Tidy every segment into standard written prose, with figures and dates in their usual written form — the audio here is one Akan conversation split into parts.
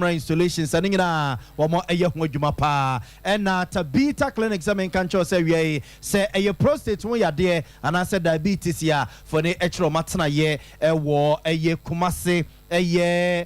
installations and na wamo eye ho adwuma pa na Tabita clinic examine kan cho say we say eye prostate wo yade ana say diabetes ya for ne etro matena ye wo eye kumase eye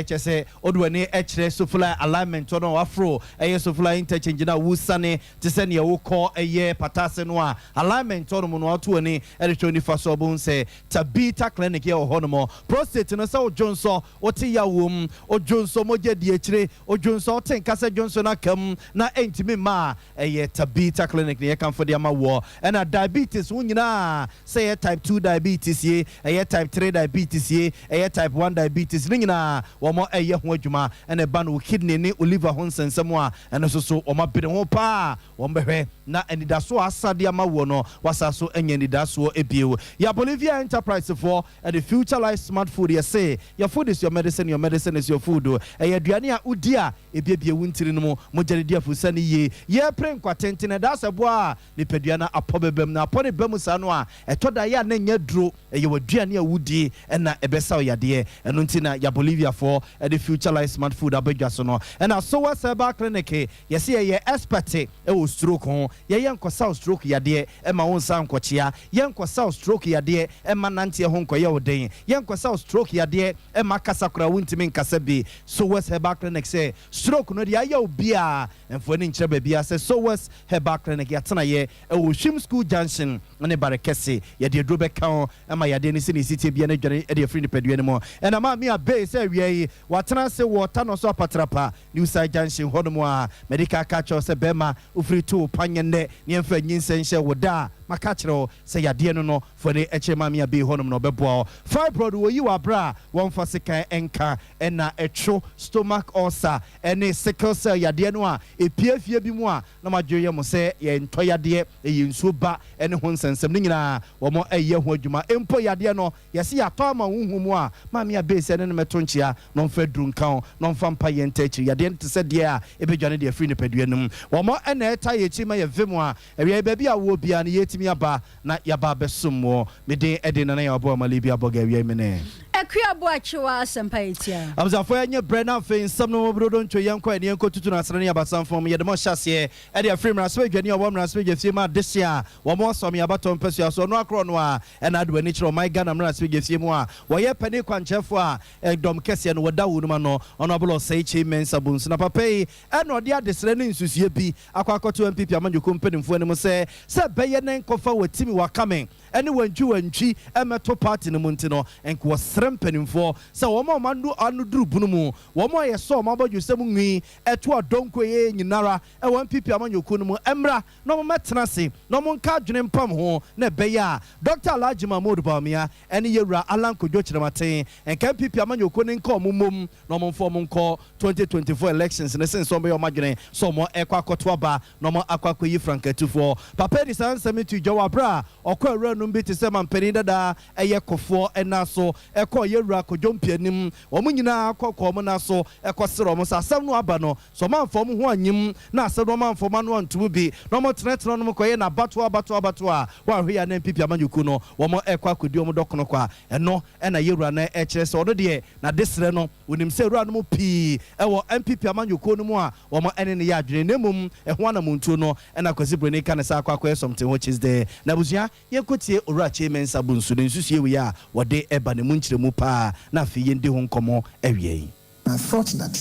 chese odwane echre sofula alignment ono afro eye sofula interchange na wusane te se ne wo call eye patase no a alignment ono mo no ato ani electronic faso bon say Tabita clinic ye ohono prostate no say ojonso oti ya wom ojonso moje di echre ojonso ten kase jonso na kam na entimi ma eye Tabita clinic ne kan for the ama wo na diabetes wunyina say type 2 diabetes ye eye type 3 diabetes ye eye type 1 diabetes ringina womo eye ho adwuma ene ba no kidney ne liver ho nsensem a ene so oma bere ho pa wombehwe na enidaso asade ama wo no wasaso enya enidaso ebiewo ya Bolivia Enterprise for the Future Life Smart Food you say your food is your medicine is your food eye aduane a udi a ebiebie wuntiri no mo mogyere afusani ye pren kwatente na da sebo a ne paduana apobebem na apone bem sa no a etoda ya na nya duro eye waduane a wudi na ebesa oyade eno ntina ya Bolivia for the Future Life Smart Food abedwa so no na so wa seba clinic ye say ye expert e wo stroke ho ye nkosa stroke yade e ma won san kochia ye nkosa stroke yade e ma nante ho nkoye oden ye nkosa stroke yade e ma kasa kura wuntimi nkasa bi so wa seba clinic say stroke no dia ya obi a enfo ni nkyere ba bia say so wa seba clinic ya tena ye e wo Shim School Junction ne barekese ye de dro be kan e ma yade ni sini city bia na dware e de free ni padua ni mo e na ma mi abe say wie watena say water no so patrapa New Side Junction hono a medical catcher say bema ufri to panyende ne emfa nyinsenhye woda makachiro say yade no for the echema mi abe hono no bebo fibroid wo yi wa bra won fa sekan enka na etro stomach ulcer ene sickle cell yade no a epiafie bi mu a na madwoye mo say ye ntoyade eyinsuo ba ene ho nsensem ni nyina wo mo eye ho adwuma empo yade no yesi ato ama huhumu a ma mi abe say ne meto nchia no mfa drunkan no mfa mpa ye ntachi yade nte se de a ebedwane de free ne paduanum wo mo ene eta ye chi ma ye vemu a ewe baabi a wo bia ne yetimi aba na yaba besumwo me de ede na ya obo malibi aboga ewe mene Ekuabo achiwa Sompa etia amzafo enye brena fe nsam no brodo ntwe yenko ene yenko tutu na asrani abasanfo mo yedemo hyase ede afrim na so adwane obo na so gefie ma desia wo mo so me abato mpesu aso no akro no a ena ado ani chiro my Ghana na so gefie mu a wo ye pani kwanchefo a edom kese no woda wo no no ono abolo sai chi mensa bunsu na papai ena ode adesre ne nsusuye bi akwakoto MPP amanjoko mpenimfo ne mo se beye nen kofa watimi wakame ene wantwi emeto party no muntino enko srempenimfo se wo ma mandu anu duru bunu mu wo ma ye so ma bodwusem nwi eto adonko ye nyinara e wan pipi amanyoko no mu emra no mo metena se no mo nka dwene mpam ho na beye a Dr. Alhaji Mahmoud Bawumia ene yewura Alanko Dwochirematen enka pipi amanyoko ne nka omumom no mo mfo mo nko 2024 elections ne sense so be yo madwene so mo ekwa koto aba no mo akwakọ yi frankatufo papa di sansemi tu jowa bra okọ awura no bi te se mampani dada eye kofo ena so ekọ yewura kodwompianim omo nyina akọkọ mo na so ekọsere mo sa asem no aba no so manfo mo ho anyim na asem no manfo ma no antumu bi no mo tenetene no koye na bato a wa hwe ya na MPP amanyuku no wo mo ekọ akodi mo dokono kwa eno ena yewura na ekire se odo de na desere no wonim se awura no mo pi ewo MPP amanyuku no mu a wo mo ene ne ya adwene nemum eho na muntu no ena kwasi broni kan sa akwa something which is there na buzia yekotie owura chairman sabunsu ne nsusuye we ya wode eba ne munchire mu pa na afi yende ho nkomo awie. I thought that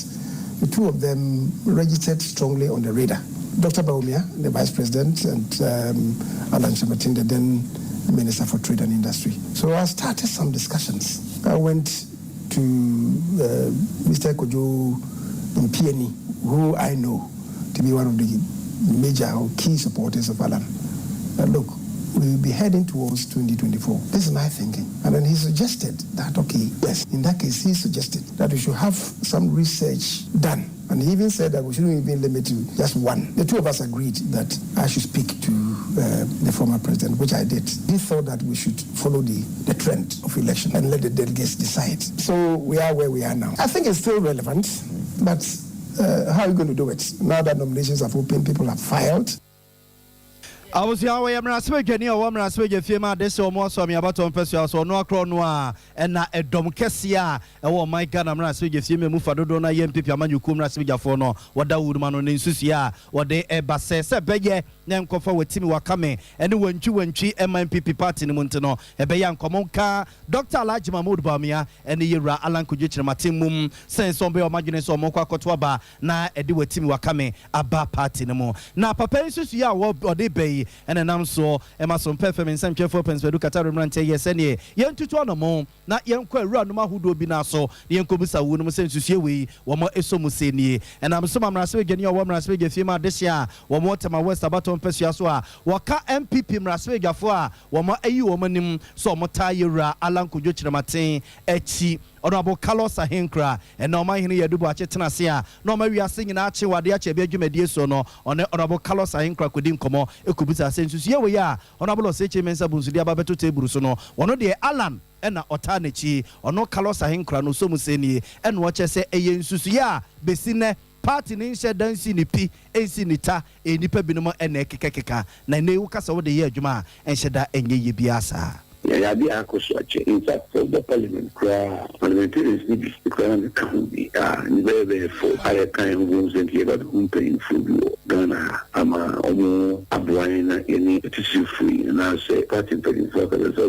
the two of them registered strongly on the radar. Dr. Bawumia, the Vice President, and Alan Shamatin, the then Minister for Trade and Industry. So I started some discussions. I went to Mr. Kojo Mpieni, who I know to be one of the major or key supporters of Alan. Look, we'll be heading towards 2024. This is my thinking. And then he suggested that, okay, yes, in that case, he suggested that we should have some research done. And he even said that we shouldn't even limit to just one. The two of us agreed that I should speak to the former president, which I did. He thought that we should follow the trend of election and let the delegates decide. So we are where we are now. I think it's still relevant, but how are you going to do it? Now that nominations have opened, people have filed. I was here. I am speaking here. I am speaking. Fema this or more. So me about to person. So no across noa. And na a dom kesia. Oh my God, I'm speaking. Fema move for do na yem pipi. Aman you come speaking for no. What da would man on insusia. What they eba say. Se beye. Nem kofa with Timmy wakame. And when you MPP party ni munteno. Ebe yan komonka. Dr. Alhaji Mahmoud Bawumia. And the yera Alan Kujichira Matimum. Sense on be o magine so mokwa kotwaba. Na edi with Timmy wakame. Aba party ni mo. Na papa insusia wo de be. And then I'm so Emma some perfume in some cheerful pens where Qatar Rante yes any young to one more not young quite run no who do be now so the young Kobusa would sense to see we one more esomuseni and I'm so I'm again your woman as we get female this year one more time I west about on Persiaswa waka MPP Mraswega for one more AU woman so Motayura Alan Kujochina Martin Echi Honorable Carlos Ahenkra and no my here do watch it no we are singing actually what the actually be so no on Honorable Carlos Ahenkra couldn't come on Kubusa sense here we are Honorable Seche Mensa Bunsudia Babetu table so no one of the Alan and Otanechi or no Carlos Ahenkra no so museni and watch us say a yensusia besine party ni nhyɛ dansi ni pi ensi ni ta enipa binom ene kekekeka na ne wo kasa wo de ye adwuma enhyɛ da enye ye biasa ya bi akosoache in fact for the parliament parliamentarians need to come can be very for higher kind rooms and here about who paying food Ghana ama omo abwaina any tissue free and I say party paying for the so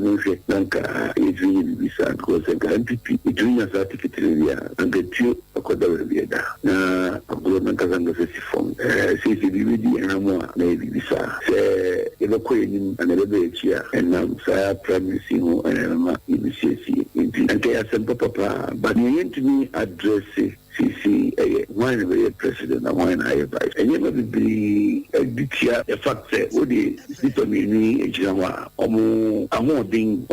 nanka edwin bisa because the MPP edwin as artificial and the two akoda we da na agro nanka zanga form CCBD and amo na bisa say ebe ko yin and ebe chia and now say missing and initiative and they are simple papa but you need to be addressing CC one very president and one higher vice and you must be a dictator the fact that what the system in Ejinawa amoding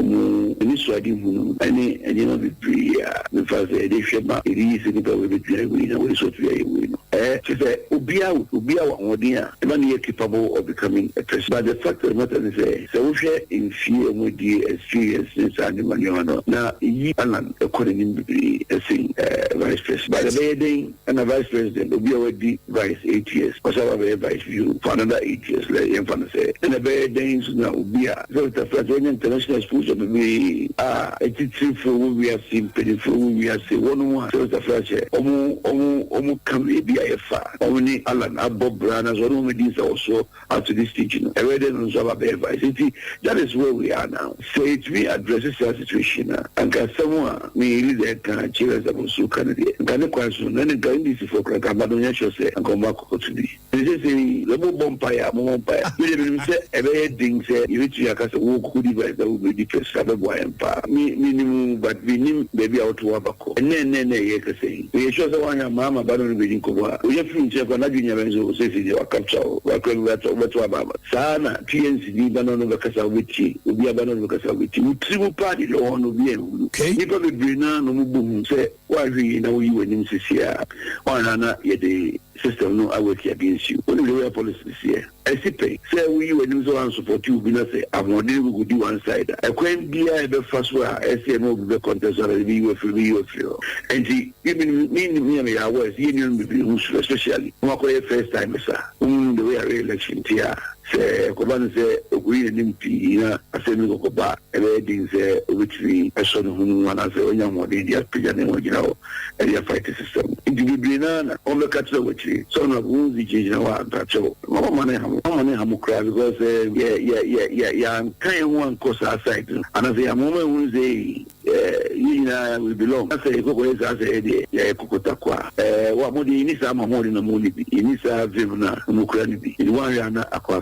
initiative any and you must be the fact that they should not it is in the way we so to win she said ubia odia even capable of becoming a president but the fact of the matter is so we share in fear with the experience and the money now you Alan according to the vice president Leading and a vice president will be already vice 8 years. Because I have a vice view for another 8 years. Let him say. And a very days now will be so the first international exposure will be a teaching for what we have seen, pretty for what we have seen. One so the first Omu can be a far. Only Alan Bob Branners or only these also after this teaching. I read it on Sompa advice. That is where we are now. So it me addresses the situation and can someone me really can achieve as a Musu candidate. So then the guy is for Crackabadonia say and come back to me. This is a level bumpire, We say a very thing say you reach your cast walk who device that will be the first boy empire. Minimum, but we need baby out to Wabaco. And then they say, we show the one your mama, but only reading Koba. We have to check on Adina Benzo, says you are capture, what Wababa. Sana, PNC, Banon of the Casawichi, will be a Banon of the Casawichi. Triple party, no one will be able to. People will be now, no boom, say, why we know you and here. One another, yet the system no I work against you. Only the way policy here. I see pay. Say we when you so support you, we not say I'm not we could do one side. I can't be the first one. I say no the contest or the you feel. And the even me I was union especially. First time sir. The way I re-election here. Say Koban say we nimpi asemi ko ba everything say which we person who wana say onya mo dey dia pijane mo gina area fight system individually na on the catch which so na wunzi jina wa tacho mama ne hamu cry because yeah kind one cause aside and I say mama wunzi we belong I say ko ko say dey ya kokota kwa wa mo dey ni sa mama na mo ni bi ni sa vimna mo kura ni bi one yana akwa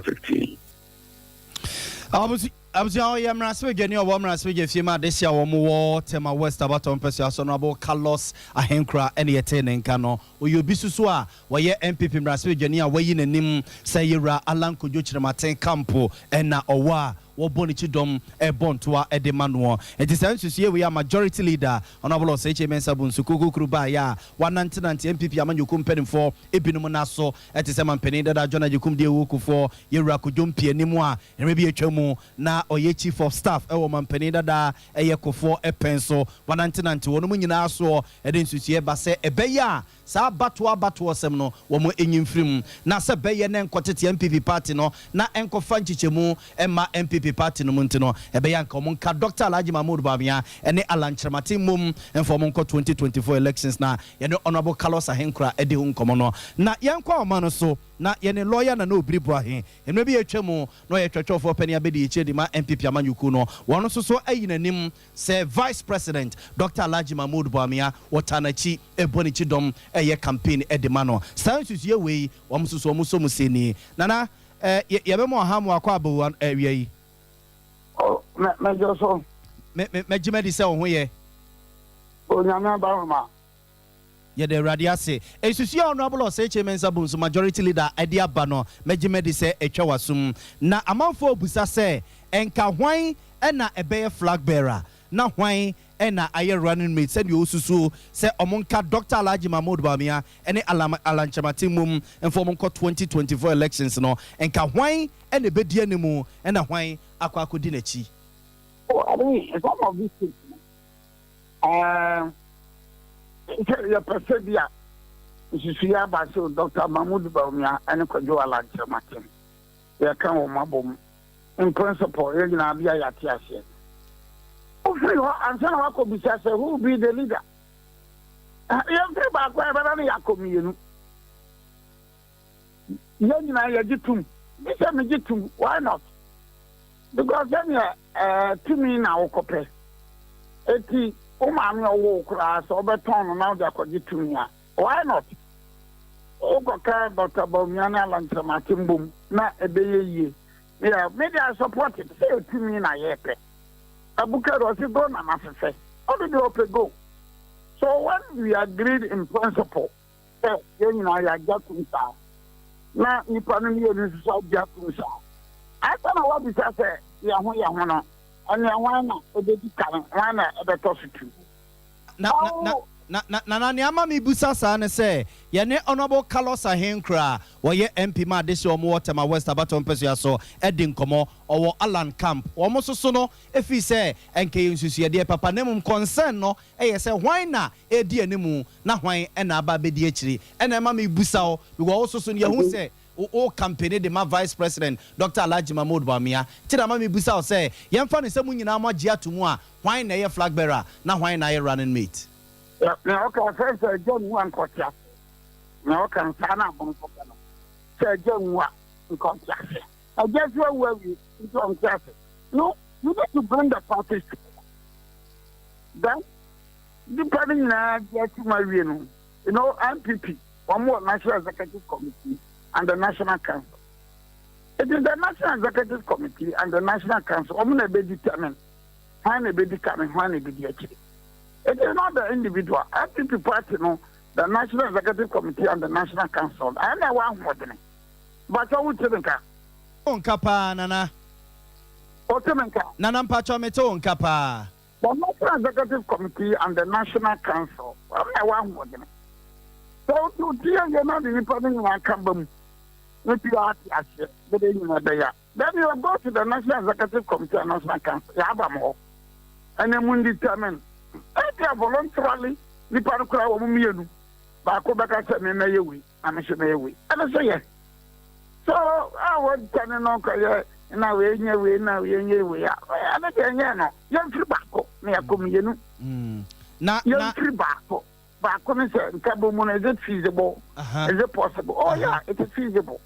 I was young Raswig or woman Raswig Fima this year or more Tema West about on Persia Honorable Carlos Ahenkra any attending cano or you be susua where ye MPP Raswig where in a nim say Alan Kujuchra Martin Campo and na owa wo boni chi dom e bontoa e de manuo enti sansusie we are majority leader honorable Seche Mensa Bunsu Kukruba ya 199 MPP amanyokum pedimfo ebinum naso eti se mampeni dada John Ajekum de wokufo yewura kodwom pie nimu a enwe atwamu na oye chief of staff e wo mampeni dada eye kofo epenso 199 wono nyina so e de nsusie ba se ebeya sa bato sem no wo mo enyimfrim na se beye ne nkotete MPP party no na enkofa nchichemu ema MPP party no muntino ebeya nka mo nka Dr. Alhaji Mahmoud Bawumia ene alanchramati mum enfo mo nko 2024 elections na yene honorable Carlos Ahenkura edi hu nkomo no na yenkwa oma no so na yene lawyer na obribu ahe enwe bi atwamu no ye twetwofo pani abedi echedi ma MPP amanyuku no wono so ayinanim se vice president Dr. Alhaji Mahmoud Bawumia wotanachi eboni chidom eye campaign edema no sansus ye we wamsuso muso museni nana yebemo hamu akwa abu area yi oh me joso me jimedi se ho ye onyame ba ye de radiase esusu honorable Seche Mensa Bunsu majority leader edi aba no me jimedi se etwa wasum na amanfo obusa se enka hwan na ebeye flag bearer na hwan ena aye running mate said you susu say omonka Dr. Alhaji Mahmoud Bawumia ene alanchramati mum enfomonko 2024 elections no enka hwan ene bedie nemu ena hwan akwa akodi nachi oh I mean some of these things ya persevere isusuya ba so Dr. Mahmoud Bawumia ene kwajo alanchramati ya kan wo mabom in principle ye na bia ya tiase free and son of Akobisa who will be the leader. You free back where Yakomienu. Young Yajitum. This is Jitum. Why not? Because then to me now, Cope. Eti, Umamia walk class or beton now they could get to me. Why not? Okoka, Dr. Bawumia, Lanchramati boom, not a day. Yeah, maybe I support it. Say to me now, yepe. Abuka was it gone and after how did you open go? So when we agreed in principle, you know, I got to start. Now, you probably use just I don't know what this I say, Yahoo, and Yawana, a baby coming, one at the hospital. Na nyama mi busa sa ne se ye ne honorable Carlos Ahenkura wo ye MP ma de so mo water ma West Abaton peso so edin komo owo Alan Camp wo mo so no efi se enke nsusu ye de papa nemum concern no ye se hwan na edi animu na hwan e na aba bedi akiri e na ma mi busa o because so ye hu se o campaign de ma vice president Dr. Alhaji Mahmoud Bawumia tira ma mi busa o se ye mfa ne se mu nyina ma gia to mu a hwan na ye flag bearer na hwan na ye running mate. Now, okay, say John one contract. Now, can Sana Bonfocano. Say John one contract. I guess where we don't get it. No, you need to bring the parties together. Then, depending on get to my you know, MPP, one more National Executive Committee and the National Council. It is the National Executive Committee and the National Council. I'm going to be determined. How they be determined, how they be actually. It is not the individual. MPP party, no, the National Executive Committee and the National Council. I know one more than it. But I would think Onkapa, Nana. Otemenka. Nana Pacho Meto Onkapa. The National Executive Committee and the National Council. I know one more than it. So to deal with not the independent one come with your art as then you go to the National Executive Committee and National Council. You have more. And then we determine. I voluntarily the Paracra Mienu, Bacobaka said, me may we, I'm a way. And I say, yes. So I was telling Uncle, and now we're in your way, now we're in your way. I'm a young Tribaco, near Comienu. Not young Tribaco. Baco said, Cabomon, is it feasible? Is it possible? Oh, yeah, it is feasible.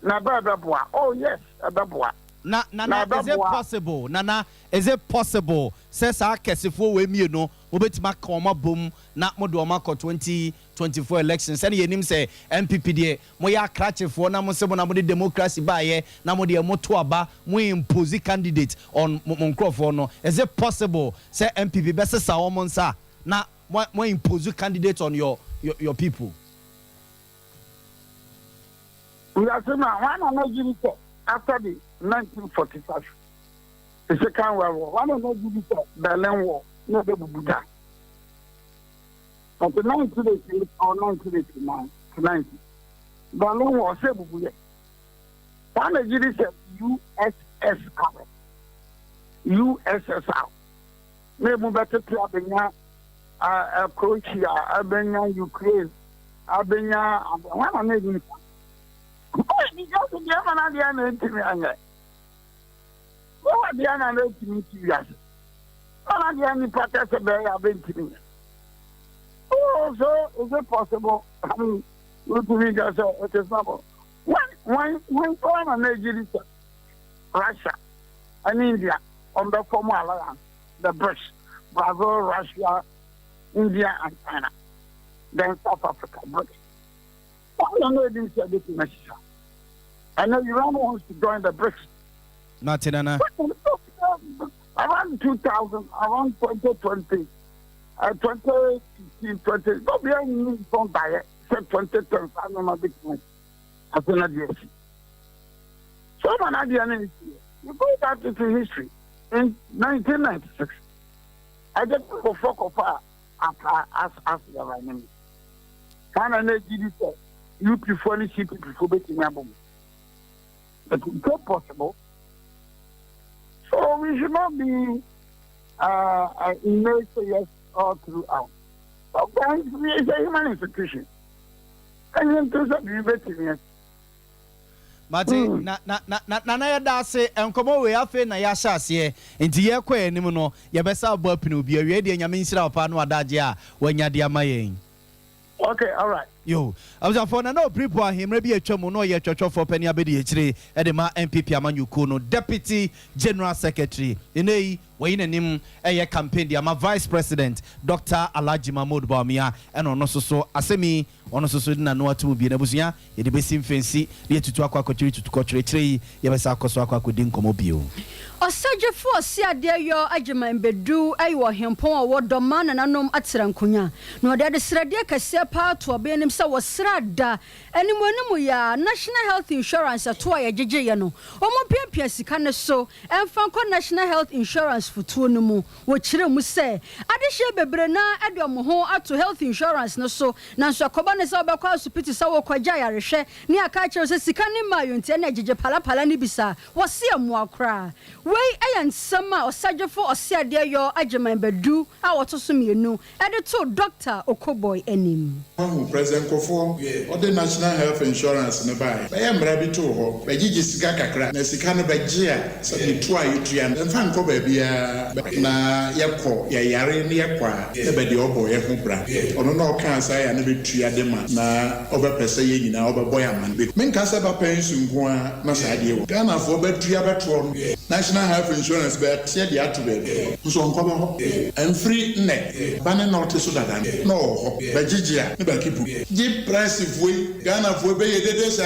Nababua, oh, yes, a babua. Nana, is it possible? Nana, is it possible? Says our Cassifo, we me no, Ubetima Koma boom, not Modomako 2024 elections. And ye say MPPD, Moya Cratch for Namusabonamodi democracy by Namodi Motuaba, we impose candidate on Moncrofono. Is it possible? Say MPP best Sawamonsa, now we impose candidate on your people. We are saying, one after the 1945. The second World War. One of the Berlin Wall, never Buddha. But the 1988 or 1989 to 90, Berlin Wall said Buddha. One of the USSR. USSR. Maybe better to Albania, Croatia, Albania, Ukraine, Albania, one of them. Oh, because the German to me. What the other to me to you? All of the only practice of the me. Oh, so is it possible? I mean, look to me, it is not. When foreign Nigeria, Russia, and India on the former alliance, the BRICS, Brazil, Russia, India, and China, then South Africa, BRICS. Why are you doing this necessary? I know Iran wants to join the BRICS. Not in Anna. Around 2000, around 2020, 2015, 20. Don't be any from diet. Said 2010. I don't know big one. As an idea. So man, idea is you go back into history in 1996. I just go fuck off as the right name. Can I give you say you prefer the CP before making a bomb? But it's not possible. So we should not be in yes all throughout. But it's a human institution. And then to be better. Martin, na ya da se enkomo we afa na ya hyase enti ye kwa enim no ye besa abo apinu bi awie de nyame nsira opa no adaje a wanya de amayen. Okay, all right. Yo, I was for no people him be atwam no ye twotwo for pani abedi ekire e de ma MPP amanyuko no deputy general secretary enei we nanim eye campaign dia ma vice president Dr. Alhaji Mahmoud Bawumia e no so asemi ono so na no atum bi na busuya ye de besim fensi ye tutu akwakochiri tutu kochiri kire ye besa akoso akwakodi nkomo bio. Osajefo osiade yo agyeman bedu ayo hempon a wodoma na nanom atrankonya no de srade kase pa to obenim se wosrada animonimu ya National Health Insurance ato ya jeje no omo piapia sika ne so emfanko National Health Insurance futuo no mu wo kire mu se adehye bebre na ade omo ho ato health insurance no so nanso akoba ne se obekwa asupiti se wo kwagya yarehwe ne aka kire se sika ne mayo ntia na jeje pala ne bisa wose amu akra wey ayan sama osajefo osiade yo agyeman bedu a wotoso mienu ede to Dr. Okoboy enim President Kofo or the National Health Insurance ne buy I am rabi to ho be gigi sika kakra na sika no be gia so the two ayitua na fa nko ba bia na yekọ ya yare ne yekwa e be de obo ye ho bra ono na o kan sa ya na betua de ma na obepese ye nyina obeboy aman be men ka sa ba pension nko a na sa de wo Ghana fo betua beto National Health Insurance be tie de ato be so nko be ho enfri ne ba ne no te so dada no ho be gigi a ne ba kipu gi price foi Ghana fo be ye dede sa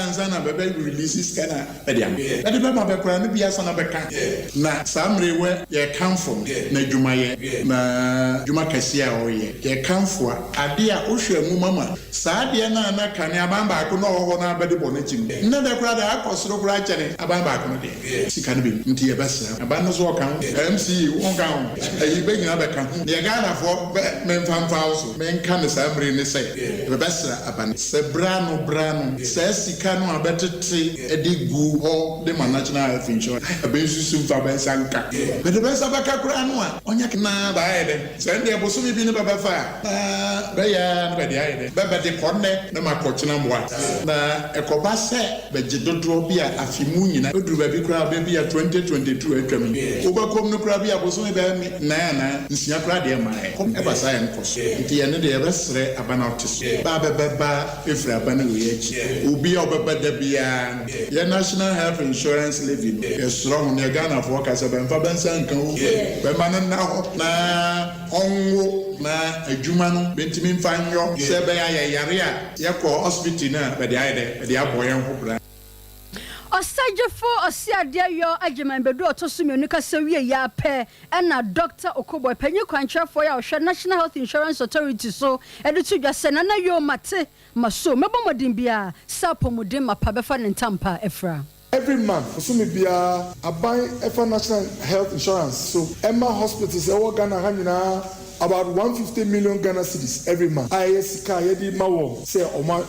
nzana be releases kana be de am e de be ma be kra ne bia sa na be ka na samre we ye kamfo na dwumaye na dwuma kasia o ye kamfo ade a ohwe mu mama sa ade na kane abamba ko no ho na be de bo na chim na de kra da akosoro kra chene abamba ko no de sika ne be nti ye besa abano so kan MC won kan ayi be nyina be kan ye Ghana fo men famfa so men kan samre ne say be besa aban se brano se sika no abetete edigu ho de National Health Insurance abensusu fa ben sanka be de besa baka kura no a onya kna ba ede se nde bosomi bi ne baba fa be ya ne be de ede be de konne na makochina mwa na ekoba se be gidodo bi a afimu nyina oduru ba bi kura be bi a 2022 atwami obakom no kura bi a bosomi be na nsia kura de ma e ba sa en koso nti ye ne de besre abana otis ba efra abana we echi obi a obeba da bia ye National Health Insurance levy ye strong ne Ghana for kasa ben fa ben san kan o be man na ho na onwo na adwuma no bentimi mfanyo se be ya yare a ye ko hospital na be de aide be de aboye ho bra Osajefo osiade yo agyeman bedu otosumionu kasa wie ya pe na Dr. Okoboy panyi kwantrafo ya ohwe National Health Insurance Authority so edetu dwase na yo mate maso mebomodin bia sapomodin mapa befa ne ntampa efra every month so me bia aban efa national health insurance so Emma hospitals e wo Ghana ha nyina about 150 million Ghana cedis every month. ISK yedi mawo say oma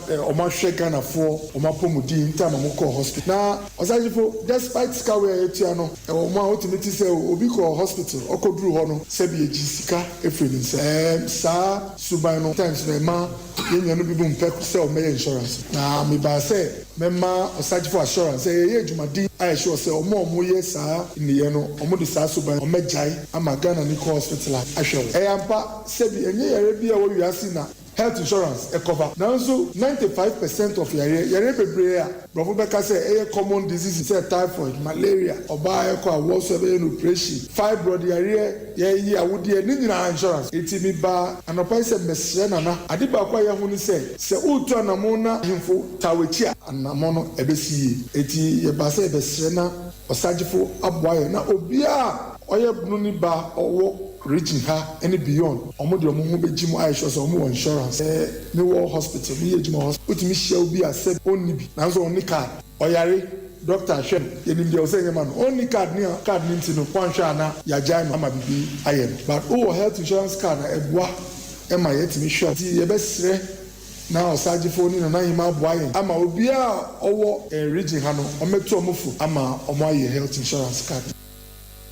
hwe Ghana for oma pomudi nta ma mo call hospital. Na osajifo despite ska we etia no e oma otimiti say obi call hospital okoduru ho no se bi eji sika efreni say sa suban no times na ma yenya no bibu mpe say o me insurance. Na me ba say mema osajifo assurance say ye adwumadi I sure say omo ye sa niye no omo de sa suban o mejai ama Ghana ni call hospital ahwe. Ampa sebi enye yare bia wo wiase na health insurance e cover. Now so 95% of yare bebre a brofo beka say common diseases say typhoid, malaria, oba e ko awo so be no operation, fibroid yare ye awode ni nyina insurance. Eti mi ba anopa say mesre na ade ba kwa ye hu ni say utu anamo na himfo tawechi anamo no ebesi eti ye ba say besre na osagifo aboaye na obia oye bunu ni ba owo reaching her any beyond omo de omo ho beji mo aisho so omo insurance me wo hospital me yejimo hospital utimi share obi accept onni bi na so onni card oyare doctor hwem yenim de osenye man onni card ni ntino kwanhwa na yagya no ama bibi ayem but o health insurance card na ebua ema yetimi hwa ti yebesre na osagifo ni na hima aboaye ama obi a owo reaching her no ometo omofu ama omo aye health insurance card.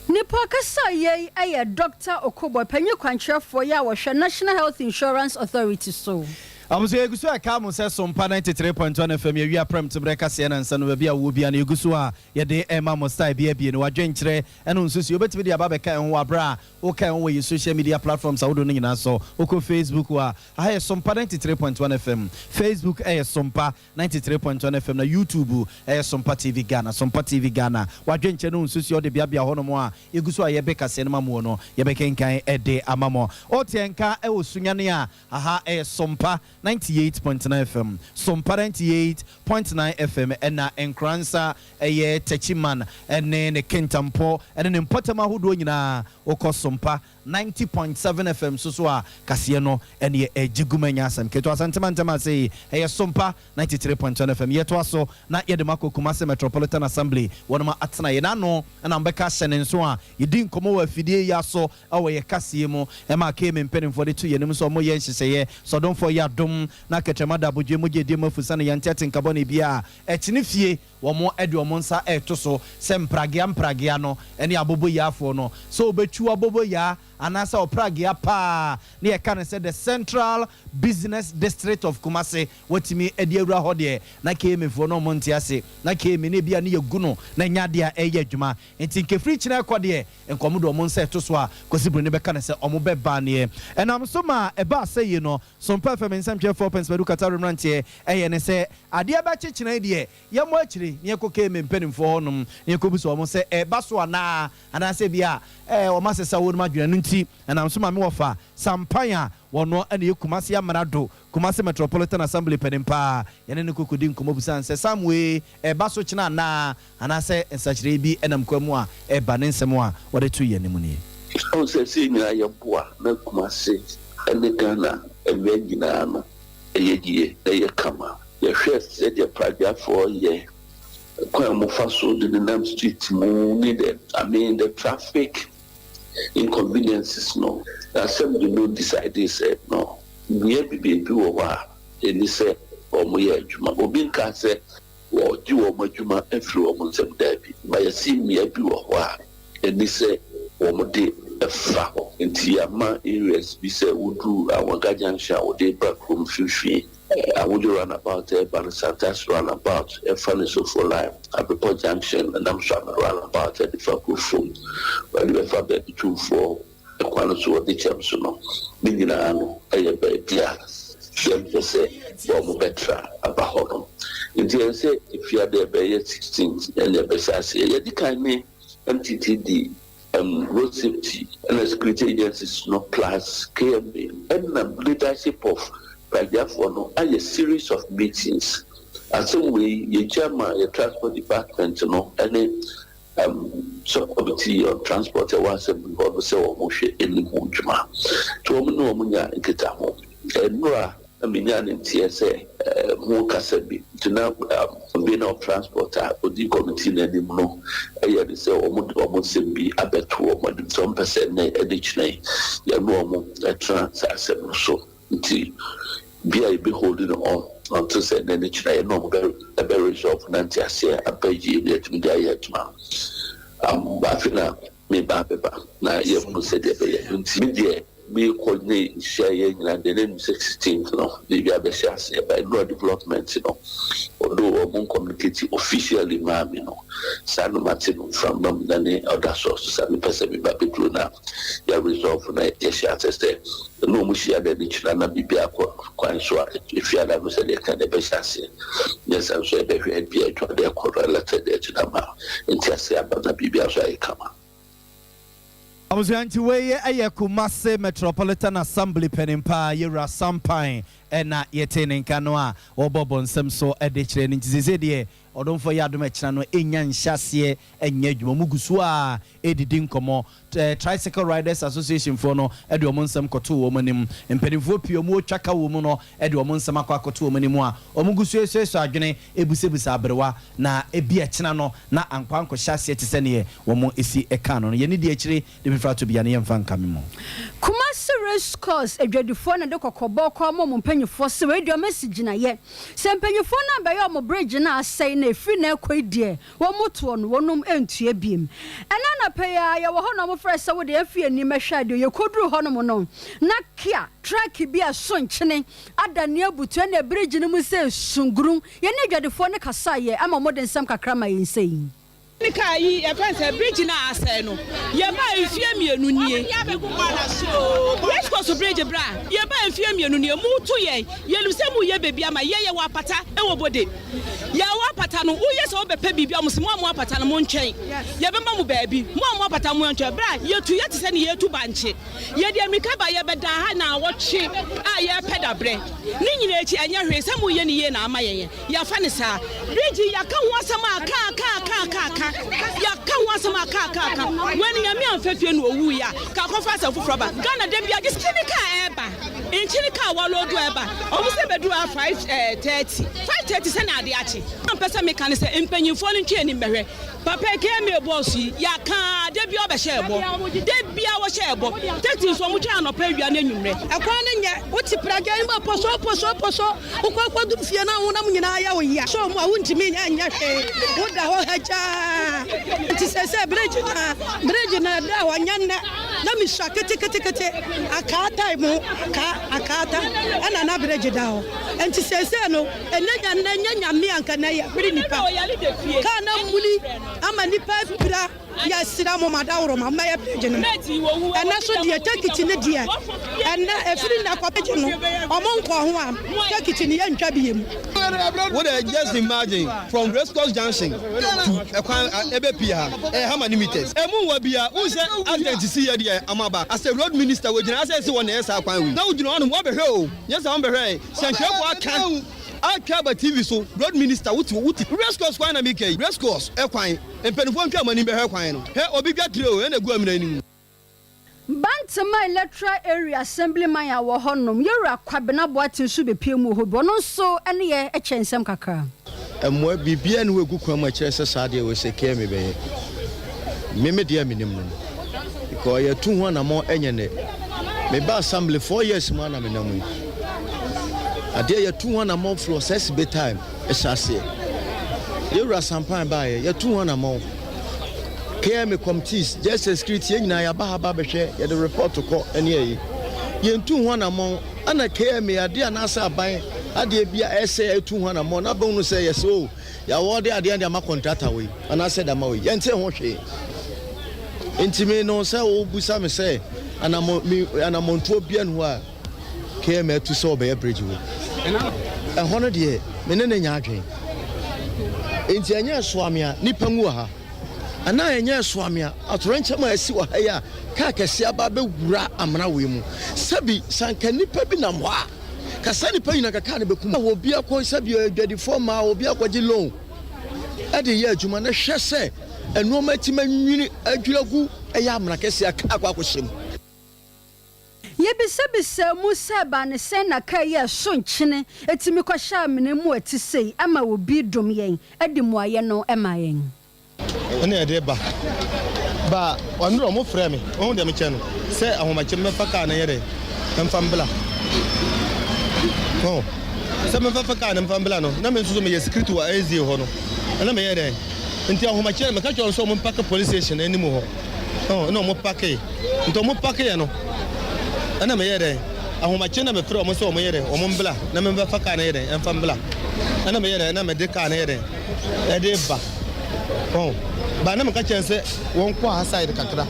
Nipa kasa ye aye Dr. Okobo penye kwankyerefo ya wo hwe National Health Insurance Authority so. Amuso yegusu aka mo se Sompa 93.1 FM ye wi prem timbre kase na nsa no bia wo bia na yegusu a ye de ema mo style bia no wadwenkyere eno nsusu obetimi de aba beka ho abra o kan wo ye social media platforms a wo do no nyina so o ko Facebook wa ha Sompa 93.1 FM, Facebook Sompa 93.1 FM, na YouTube Sompa TV Ghana, Sompa TV Ghana wadwenkyere no nsusu o de bia ho no mo a yegusu a ye beka se no mamo no ye bekenkan de amamo o tenka wo sunyane a aha Sompa 98.9 FM, Sompa 98.9 FM, and Enkransa, a Techiman, and then a Kentampo, and an Impotama who do Oko Sompa 90.7 FM, Susua, Casiano, and ye a Jigumanyas and Ketua Santamantama say, a Sompa 93.1 FM, yet also not yet the Mako Kumasi Metropolitan Assembly, one of my Atana Yenano, and Ambeka and so on. You didn't come over Fide Yaso, our Casiemo, Emma came in penning for the 2 years or more years, she say, so don't for your dome. Na kechemada bujemuje demo fusana yantetin kaboni bia etinifie wo mo edu monsa etoso sempragia no ene abobo ya afo no so obetu abobo ya anasa opragia pa na ye kan say the Central Business District of Kumasi wotimi edi awura hode na kemefo no montiase na kemi ne bia ne yeguno na nyade a eye adwuma enti kefri kina ekode enkomodo monsa etoso a kosibru ne beka na say omo beba ne enam so ma eba say no Sompa FM nsam 4 pence bedu kata remrantie ne say ade ba chechina de yemo akire ne ekoke mempenimfo honum ne ekobuso omo say eba so ana say bia o masesa wo ma dwena nti enam so ma me wofa sampanya wono ane Kumasi amanado Kumasi Metropolitan Assembly penimpa yene ne kokodi nkomobusa nse samwe eba so china na ana say nsachire bi enam kwamu a eba ne nsem a wode tu yene mu ne o se sinya yeboa na Kumasi ene Ghana ebe gina no eyedie kama ye hwe se de pragia for ye kwa mo faso de nam street mo need the traffic inconveniences no assembly no decide say no we be wo wa eni say o mo ye adwuma obi nka say wo ji wo mo adwuma afiri wo mo nsem dabi ba ye si mi abi wo wa eni say wo mo de efa nti ama areas bi say wodu awon gajansha wo de back home fifi I would run about Banisantas run about a funny so for life at the Port Junction, and I'm trying to run about at the Faku phone. When you have the 2 for the Quanasu of the Champion, Minano, a baby, them to say, Bomo Betra, about him. In the end, say, if you are there by 16 and the Besasi, the kind of MTTD. Road safety and the security agencies no class KMB and the leadership of therefore no a series of meetings and some way your chairman your transport department no any so committee on transport was because say o mo hwe eni ho dwuma to o no mo nya nketa ho enura I mean, say, who Casabi, to now being of transport, or the committee anymore. I say, almost be a better woman, some percent each night. You know, a trans as so. Be holding on until said then each night, no, a very short Nancy, I say, I pay you yet me there yet, ma'am. Bafina, me Baba, now you have said it, we coordinate sharing and then 16th, maybe I say by no development, although among communicate officially, ma'am, San Martin from many other sources, and the person be back to now. You resolve on a share test. The no Mushia, the rich and be quite sure if you had said they can the best say. Yes, I'm sure they will be a to their correlated to the mouth. And just say about the BBI come. I was going to weigh a Kumase Metropolitan Assembly Penimpa, Yura Sompa, and not yet in Canoa, or Bobon Semso, a ditch in Zizie, or don't for Yadumechano, Inyan Chassie, and Yedmugusua, Edi Dinkomo, Tricycle Riders Association for no, Edwomon Sam Kotu woman, and Penivopio Mo Chaka woman, Edwomon Samaka Kotu womanimoa, or Mugusu Sagene, Ebusibus Abrewa, na Ebia Chinano, na Anquanco Chassie to Senie, Womo isi a canon, Yenidi actually, they prefer to be an young fan coming. Kumasi race course, a dreadful phone and the Cocoboco, Mom Penny for radio message in a year. Send Penny phone by your bridge and I say, a free now quite dear, one more to one empty a beam. And Anna pay your honor first, I would have fear near my shadow, you could do honomono. Nakia, tracky be a son chinning, at the near between a bridge in the Museo Sungrum, you need the phone Casaya, I'm a modern Samka Krama insane. Nika yi e fence bridge na asay no ye ba enfie mienu nie race course bridge bra ye ba enfie mienu nie mu to ye lu se mu ye bebi ama ye wa pata e wo bode ya wa pata no wo ye se wo bepa bibi am se mu apata no mo ntwen ye be ma mu baabi mu apata mo ntwen bra ye tu ye te se ne ye tu banche ye de amika ba ye be da ha na wo twe a ye peda bre ni nyina echi anya hwe se mu ye ne ye na ama ye ya fa ne sa bridge ya ka ho asama ka ya kan wasa ma ka when ya me amfefie no owu ya ka kofa sa fufuro ba Ghana dem bia just chini ka eba enchini ka walo do eba omu se bedu 5:30 se na ade achi ampesa me kan se empanyimfo no ntwe ni mbehwe papa ke me boss ya kan de bia obe she ebo de bia wo she ebo tati so mu twa anopa awia na nwumre akwa no nya wuti praga ni ba poso ukwa du fie na ho na nyina ya wo ya so mu a wuntimi nya hwe wo da ho haja ti se bridge na da wanyana na mi shakete akata mu akata ana na bridge da ho enti se no enya me anka na ya biri nipa kana muli ama nipa bira ya sira mo madawro ma ya bridge no ana so de takiti ne de ana efiri na kwa bridge no omo nko ho am takiti ne ya ntwa biem. What I just imagine from Race Course Junction to Ebepia, how many meters? Emu wabia, who said accident to see here Amaba as a road minister, which I say one else. Now you know on what the yes, I'm very I care about TV so road minister what race course kwana make race course ekwan empenifo ntwa mani be he kwan no he obi bia trio e na gu amina ni Bantama electoral area assemblyman ya wo honom yura kwabena boatin so be pie mu ho bo no so ene ye echensem kakra emwa bibia ne wegu kwan ma kire se saade we se ke me be me dia minim no because ye tu ho na mo enye ne me ba assembly 4 years ma na me na mu ade ye tu ho na mo floor 6 be time e sase yura sampan ba ye tu ho na mo KM committees just security nyina ya ba haba behwe ye the report to call ene yi ye ntu ho na mo ana KM ade anasa aban ade bia ese etu ho na mo na ba unu say yes o ya wo de ade ande ma contractor we ana say da ma we ye nte ho hwe intime no say o busa me say ana mo ntu obia no a KM etu say obe bridge we e hono de me ne nya adwen enti anya so amia nipa ngu ha ana enye swamia atorenche ma asi wa haya ka kase aba be wura amna we mu sabi sanka nipa bi na mo a kasa nipa yina kaka ne bekum wo bia ko sabi adwadi forma wo bia ko gi loan ade ye adwuma na hwese enoma tima nwini adwiragu eya amna kase aka akwa ko hyem Yebisabisa Musa bane sena kaya sonchine etimi kwahya mene mu atisei ama obi dom yen edi muaye no ema yen ene ede ba onro mo frɛ me on dem che no sɛ ahomache me faka na yere mfambla oh sɛ me faka na mfambla no na me nso me security wa ezi ho no na me yere nti ahomache me ka choro so mo pack police station animu ho oh no mo pack nto mo pack ye no ana me yere ahomache na me frɛ mo so mo yere o mo mbla na me faka na yere mfambla ana me yere na me de ka na yere ede ba oh ba na me ka chense won kwa aside kakra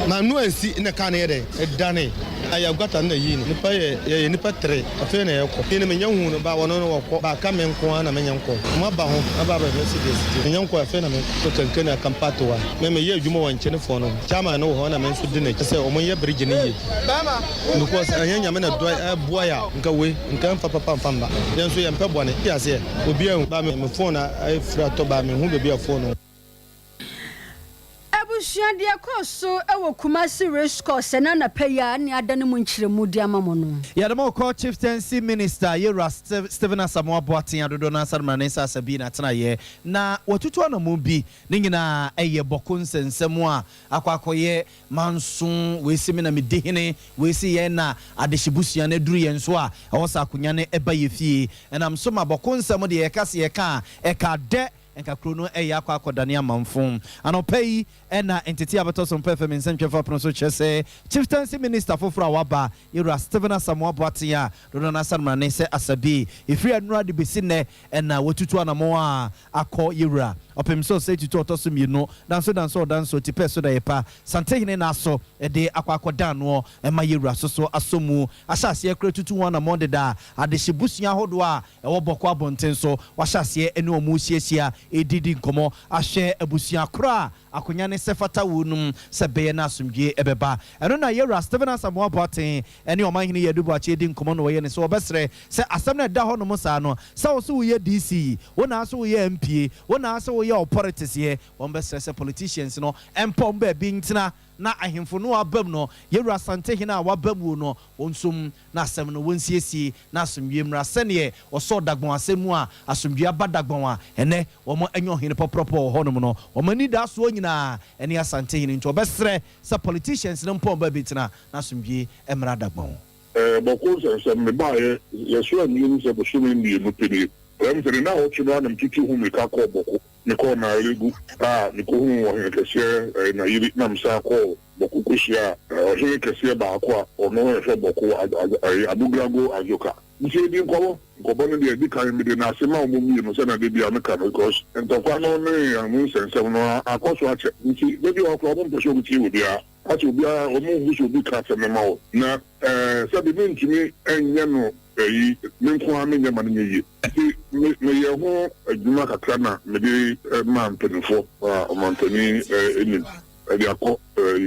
na no ansi na ka na yere edane aya gwata na yi ni nipa ye nipa 3 afi na ye ko ni me nya hu no ba wono no wo ba ka me nko na me nya nko mo ba ho aba ba Mercedes me nya nko afi na me to tanke na kampato wa me ye adwuma wan chene fo no chama no ho na me nso de na se o mo ye bridge ni yi because anya me na do boya nka we nka mfa papa mfamba ye nso ye mpe bone ya se obi an ba me phone na afra to ba me hu bebi a phone Abusuade akoso ewo Kumasi race course na na paya ne adane mu nkyeremu di amamo no Yadamo call chieftaincy minister Yera Stephen Asamoah Boateng adodo na Sarma Nesa Sabina tena ye na watutu ana mu bi ne nyina eye boko nsensem a akwakoye manson we simi na medehene we si ye na adehibusua na duru ye nso a ewosa akonya ne eba ye fie enam so ma boko nsem de ye kase ye ka eka de enka krono eya kwa akodane amamfom anopai ena entity abeto Sompa FM nsentwefa prono so chese chieftaincy minister foforo waba Yera Stephen Asamoah Boateng dodo na Sarma Nesa Asabi ifri anura de besine ena wotutu anamo a akọ Yera opem so say tutu otoso mienu danso tipe so da yepa santehine na so ede akwakodan no ema Yera so asomu asase ekra tutu wana monde da adehibusua hodo a ewo boko abonten so wasase ene omu siesia edidi nkomo ahye abusua kra akonya ne sefata wonum se beye na asomdwe ebeba eno na Yera Stephen Asamoah Boateng ene omahene yedubu ache edi nkomo no ye ne so obesre se asem na da ho no musa no se wo so ye DC wona so ye MP wona so ye politics ye won besre se politicians no empom ba bi ntina na ahemfo no abam no Yera santehina a wabamu no wonsum na asem no wonsiesie na asomdwe mra sene oso dagbon asemu a asomdwe abadagbon a ene wo enyo hene popropo ho no no wo mani da so nyina ene asantehina nto besre se politicians no mpom ba bi ntina na asomdwe emra dagbon boko se me ba ye so ani se bo so ni no pedi em se na o chino na mtutu hu me ka ko boko me ko na regu me ko hu wo he kese na yiri na msa ko boko kushia o he kese ba ko ono he boko abugrago ajoka nti di nko bono de di kan me de na se ma o mu no se na de bia me ka because entokwa no ne amu sensem no akoso ache nti de bi o ko bo mposo guti wo bia ati obi a o mu hu so bi ka se me ma o na se bi ntimi enye no yi menko amenye ma no yi me ye ho adwuma kakra na me de ma mpenfo o mantani enim e akọ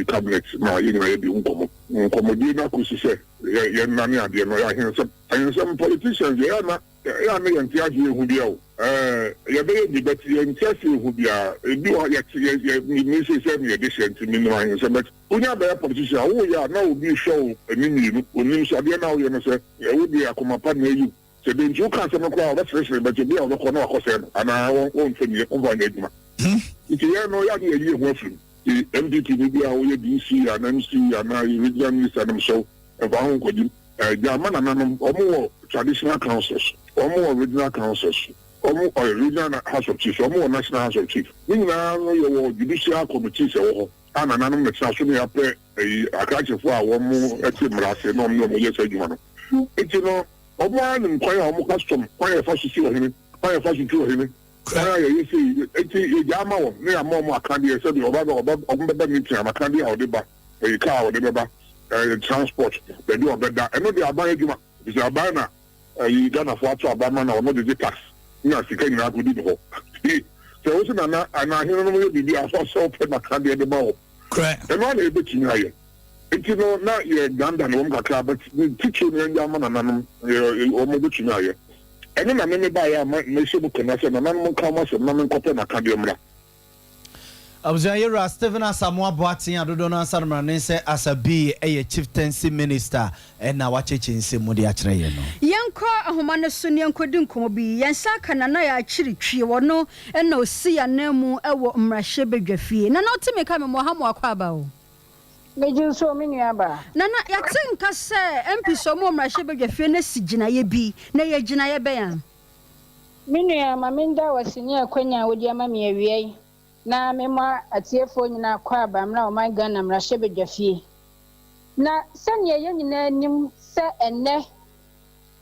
cabinet ma yi na ye di nkomo di na ko sise ye na ne ade no ya hensem politicians ya na yanti aje hu bia o ye be di bet ye ntase hu bia ebi o ye mi se me de senti mi no hensem bet unya be politician wo ya na obi show enimi onim so ade na wo ye no se ye wo di akoma pa na yi se de nju ka se me kwa o fresh bet bia o ko na akose ana won femi o ba na eduma iti ye no ya de yi hu afiri MDP ni bia wo ye DC and MC and regional minister them so e ba hon ko di jama na nanom omo traditional councils omo regional councils omo regional house of chiefs omo national house of chiefs ni na no yo judicial committee se wo ana nanom me sa so me apẹ akachefo a wo mo etimrase no mo ye sa djuma no eti no omo an nkwaya omo custom kwaya fa sisi wo hini kwaya fa sisi wo hini you see, it's Yama, near Momo Candy, said the Obama meeting, a candy or the bar, a car or the transport, they do a better. I know they are buying you, it's a banner, you don't have what Obama or not the tax. Yes, you can't have to do the whole. So, also, and I hear no be a horse open a candy at the ball. Correct. And one able to hear. It's not your Ganda and Wonga, but teaching Yaman and Omobuchina. Eno na me ba ya me se bu kana se na mo ka ma se na me nkopɛ na ka de mra Abuzayira Stephen Asamoah Boateng adodo no ansamrane se asabi a chieftaincy minister na wacheche nsemu de akire ye no yenko ahoma ne so ne enkodi nkomo bi yensa kana na ya akiri twie wono na osi ya namu ewo mmrahye bedwafie na otime ka me mo ha mo akwa ba o meju so mini aba nana yatinka se MP so mo mmrahye bedwafie na sigina ye bi na ye gina ye be yan mini ama minda wasini akwanya wodi ama me awie na mema atiefo nyina kwa abamra o my Ghana mrahye bedwafie na sanye ye nyina nim se enne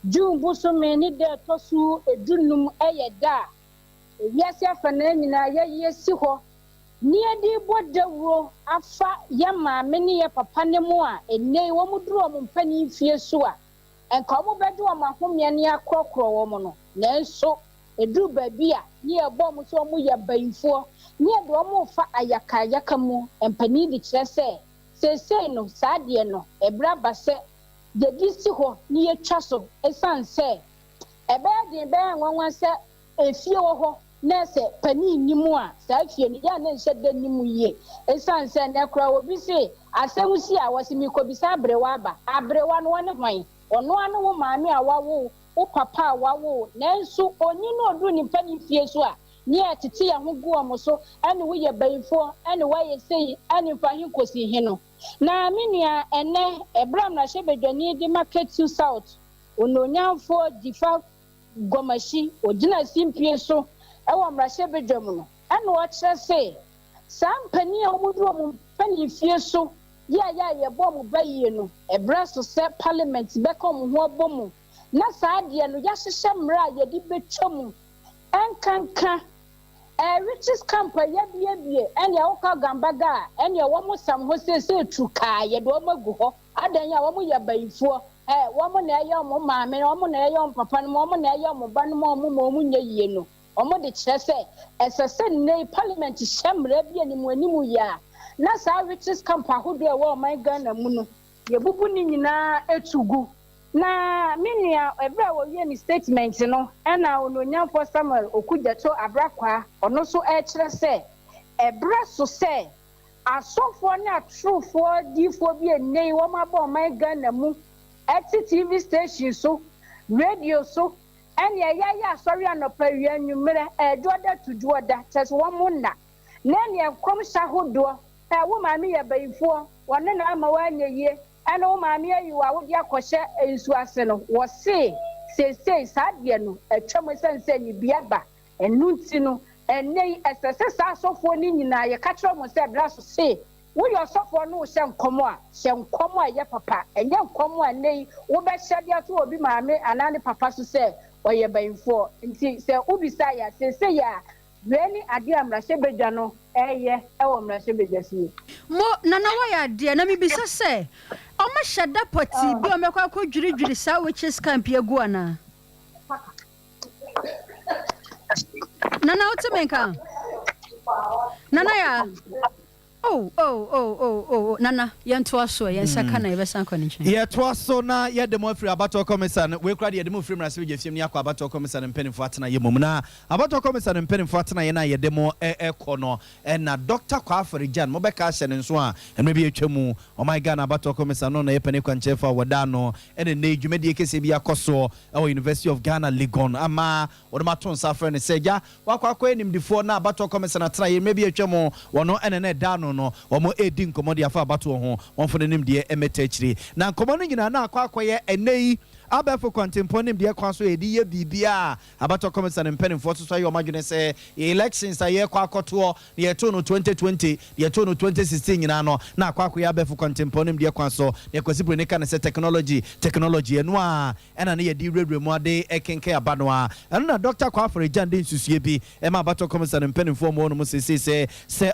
jumbu so meni de tosu edunum eyeda wiase afana nyina ye si ho ni edi bodawro afa ye maame ne ye papa ne mu a enne wo muduro mo mpani fie so a enka mo bedu o mahomye ne akrokro wo mo no nanso edu babia ni ebom so mo ye bainfo ni edo mo fa ayaka mu empani di kyerese sesei no saade no ebra base de disi ho ni ye twaso esanse ebe de be nwanwa se efie wo ho na se pani nimu a sa afie ni ya na nse de nimu ye esanse na kra obi se asemusi a wasimi kobisa abrewa no ne hwan ono anu wo maame a wawo wo papa a wawo nanso oni no odu ni pani fie so a ni atete ya ho gu omo so ane wo ye bainfo ane wo ye sei ane fa hin kosi hin no na menua ene ebram na hyebedwani di market to south ononyamfo difa gomashi ogina simpie so e wo mra hyebedwam no ane wo kire se sampani a wo duro mo pani fie so ya ye bom baye no ebra so se parliament be kom ho bom na saade no ya hyehye mra ye di betwam enkanka riches camp ye ene woka gambaga ene wo mo sam ho se tuka ye do magu ho adan ya wo mo ye bainfo wo mo na ye mo maame wo mo na ye mo papa no wo mo na ye mo ba no mo mo nya yie no wo mo de kire se esese ne parliament hyemra bi animu animu ya na sa riches camp ahodo e wo my Ghana mu no ye bubu ni nyina etugu na minia ebra wo ye ni statement no na ononyamfo Samuel Okudjato abrakwa ono so e kire se ebra so se asofo na trufo difo bi enei wo mabo my Ghana mu TV station so radio so ene ya asori anopa wi anwumre edoda tuduoda tes wo munna na ne kom shahodo wo maame ya baifo wonne na ama wanye ye ana wo maame ayi wa wo dia kohye ensu ase no wo se saade no atwam sense ni biaba enunti no enei esese sa asofo ni nyina ye ka kire mo se bra so se wo yo asofo no hye nkomo a ye papa enye nkomo a nei wo be hye dia to obi maame anane papa so se oye bainfo nti se ubisa ya se ya Really, adi amrashe bedwa no eye ewo mrashe bedwa si mo nana wa ya adi na mi bisa se o ma sheda poti bi o mekwa ko dwiridwiri sa witches camp egu ana nana otimenka nana ya nana yento aso yensa kana yebesa nkwanche yeto aso na yedemo afiri abato komisan we kra de yedemo afiri mrase wejefiem ni akwa abato komisan mpenimfo atena yemom na abato komisan mpenimfo atena ye na yedemo ekono na Dr. Kwafari Jan mo beka hye ne nso a enwe bi atwamu o my God abato komisan no na yepane kwanchefa wodano ene na edwumadi ekese bi akoso e University of Ghana Legon ama wodomaton safre ne seja wakwa enimdifo na abato komisan atena ye mebi atwamu wono ene na dano no omo edi nkomo de afa abato ho wonfo nim de emetachiri na nkomo no nyina na akwakoye enei abefo kwantempo nim de kwa so edi ye bibia abato komisan mpenimfo so ye omadwene se elections aye kwa akoto ye to no 2020 ye to no 2016 nyina no na akwakoye abefo kwantempo nim de kwa so ye kwasibro ne kan se technology eno a ena ne ye di rewre mu ade ekenke abano a eno na Dr. Kwafari Jan de nsusuye bi e ma abato komisan mpenimfo mo no mu se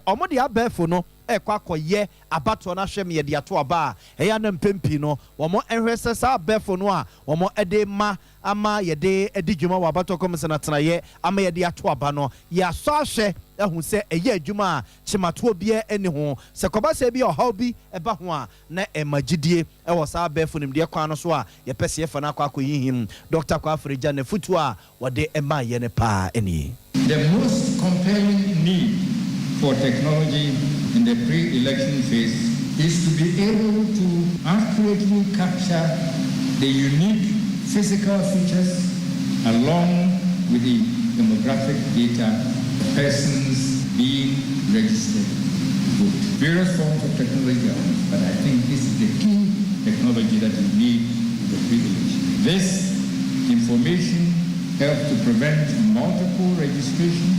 omo de abefo no ekwakoye abato na hwem ye de ato aba eya na mpempi no womo enhwese sa befo no a womo ede ma ama ye de edidwuma wa abato komisan atenaye ama ye de ato aba no ya so ahwe ehun se eye adwuma chimato bia eni ho se kobasa bi ohaw bi eba ho a na emagidie ewo sa befo nim de kwan no so a ye pese ye fa na akwakoyihim Dr. Kwafari Jan ne futu a wode ema ye ne pa eni the most compelling need for technology in the pre-election phase is to be able to accurately capture the unique physical features along with the demographic data of persons being registered to vote. Various forms of technology are used, but I think this is the key technology that we need in the pre-election. This information helps to prevent multiple registration,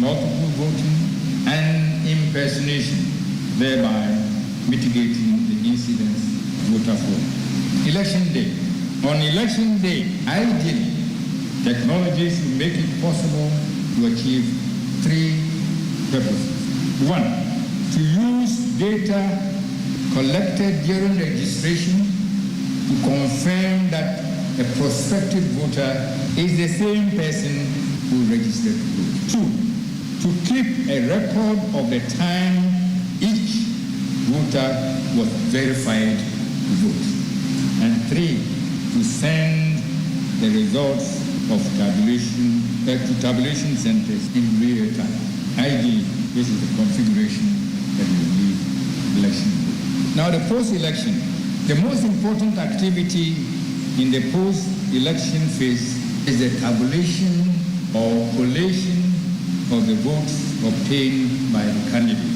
multiple voting, and impersonation, thereby mitigating the incidence of voter fraud. Election day. On election day, ideally, technologies will make it possible to achieve three purposes. One, to use data collected during registration to confirm that a prospective voter is the same person who registered to vote. Two, to keep a record of the time each voter was verified to vote. And three, to send the results of tabulation to tabulation centers in real time. Ideally, this is the configuration that we need election. Now, the post-election, the most important activity in the post-election phase is the tabulation or collation of the votes obtained by the candidates.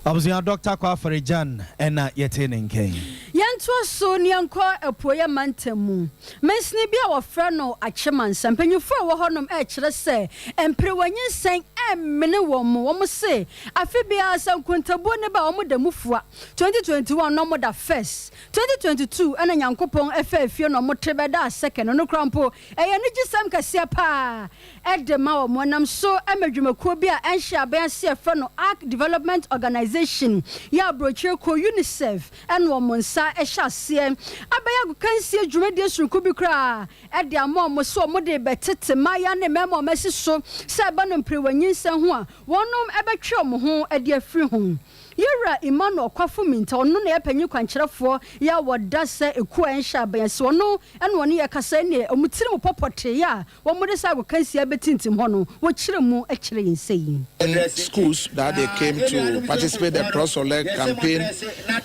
I was your Dr. Kwafarijan and Yetin King. Yantua so nianko epoya mantemu. Mesni bia wo frɛ no acheman sampanyufo wo honom e kyerɛ sɛ emprewanyin sen emmene wo mo se afi bia sankontabo ne ba wo da mufua 2021 no mo da first 2022 ana nyankopɔn afafie no mo trebeda second no krampo eye ne gisam kase pa ede ma wo monam so amadwumakuo bia enhye aban se frɛ no Arc Development Organization ya brochire ko UNICEF en wo monsa ehyasie abayagu kansie dwumade sunku bi kra e de amom so mo de betete maya ne memo mesi so se ba no mprewanyinsa ho a wonom ebetwe mo ho e de afiri ho Yera Emmanuel Kwafuminta ono na epanyi kwankyerefo ya woda se eku enhya abayase ono ene woni ye kasa ne omutiri mu popote ya wo mo de sa go kansia betintim ho no wo kyere mu e kyere yensei. In schools that they came to participate in the cross-elect campaign,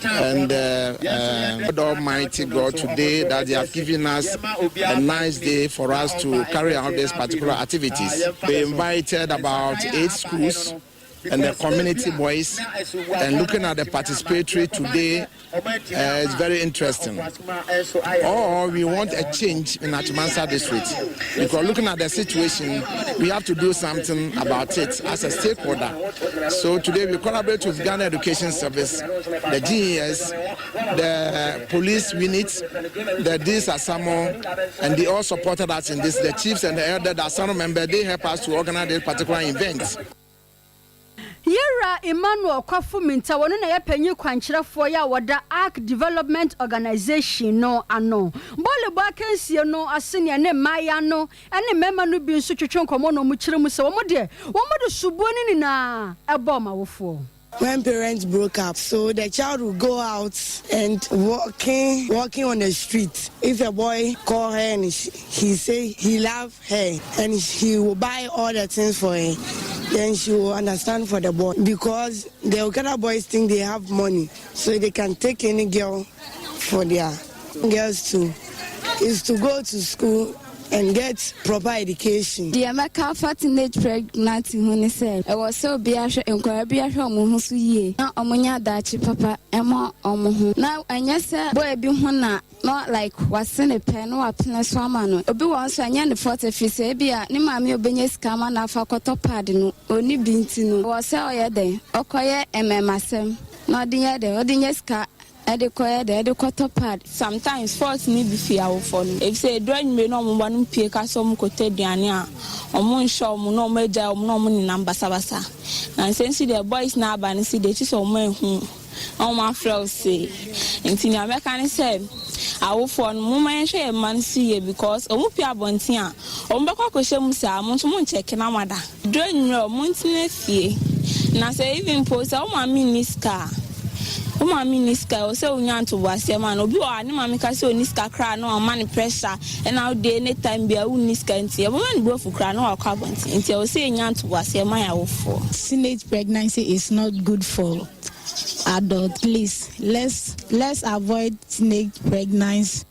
and God Almighty God, today that they have given us a nice day for us to carry out these particular activities. We invited about 8 schools and the community boys, and looking at the participatory today is very interesting. Or we want a change in Achimansa district, because looking at the situation, we have to do something about it as a stakeholder. So today we collaborate with Ghana Education Service, the GES, the police unit, the DSASAMO, and they all supported us in this. The chiefs and the elder Asano member, they help us to organize this particular event. Yera Emmanuel Kwafuminta wono na yepanyi kwankyerefo ya woda Arc Development Organization no ano bole bo akansie no asene ne maya no ene mema no bi nso twetwe nkomo no mu kyere mu se wo mo de subuoni ni na ebo mawofo. When parents broke up, so the child would go out and walking on the street. If a boy call her and he say he love her and he will buy all the things for her, then she will understand for the boy, because the Okada boys think they have money, so they can take any girl for their girls too. Is to go to school and get proper education. The American teenage pregnancy when said I was so biasha and Corabia Musu ye. Now Omonia Dachi Papa Emma Omohu. Now and yes, boy be hona. Not like what's in a pen or a swamano. Obi once I the 40 Fisabia, Nimami Obenes Kama na Fakoto Padino, only Bintino, or sell ya day, Okoye and Mamasem. Not the other, Odinyeska. Sometimes force me be fear for if say drawing me no one pick us some cote diania or moon show no major or no money number sabasa. And since the boys now ban see the chief of men who all my friends say in Tina American said I will for moment share man see because Omupia Bontia Ombako Shemusa Montumon check in Amada. Drawing your mountain fee. Now say even post all my mini car. Uma miniska o se unyan to wase man obi o ani mama ka se oniska kra no man pressure and out there anytime bia uniska nti e man bo fu kra no akwa bonti nti o se unyan to wase man ya wo for. Teenage pregnancy is not good for adults. Please let's avoid teenage pregnancy.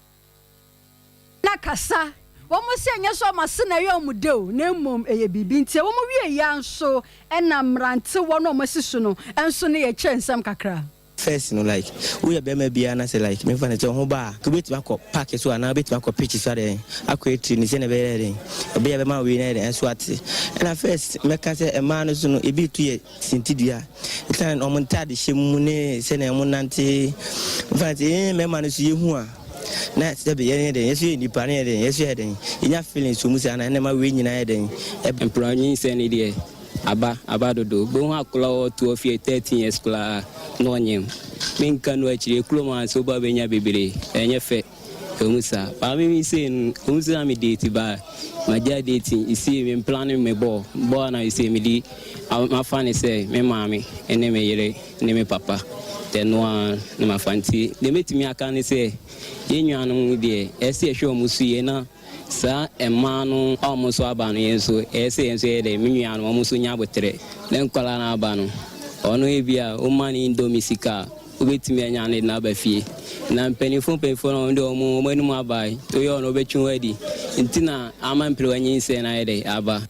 Nakasa Womo se anya so masena ye omudeo na mmom eye bibi ntie womo wie ya nso ena mrante wono omasisu no enso ne ye kyensam kakra. First, like we are bema bia na say like me fa na te ho ba ko betima ko park so ana betima ko pitch so dey akweti ni se na be dey obi ya bema we na dey enso ate na first me ka say e ma no so no e bi tu ye sintidua itan o montade hyemu ne se na mo nante fa te me ma no so ye hu a na se be ye dey yesu ni pa ne dey yesu ye dey inya feelings so mu se ana na ma we nyina ye dey employee se ni dey aba dodo bo ha kula to of 13 years kula no nyem minka no achire kloma so ba benya bebere enye fe omusa pa mi say omusa mi date ba ma ja dating isi me planning me bo na isi me di ma fan say me mami ene me yere ne me papa then one no ma fanti de metimi aka ne say yenwanu de ese ehwe omusu ye na sa emanu almost abanu yenso ese yenso de minwanu omusu nya botere len kwala na abanu ono ebia o mani indomisika obetimi anya ne na bafie na mpenifo no ndo omu manum abai to yo no betwu wadi ntina amampre wanyi se na yede aba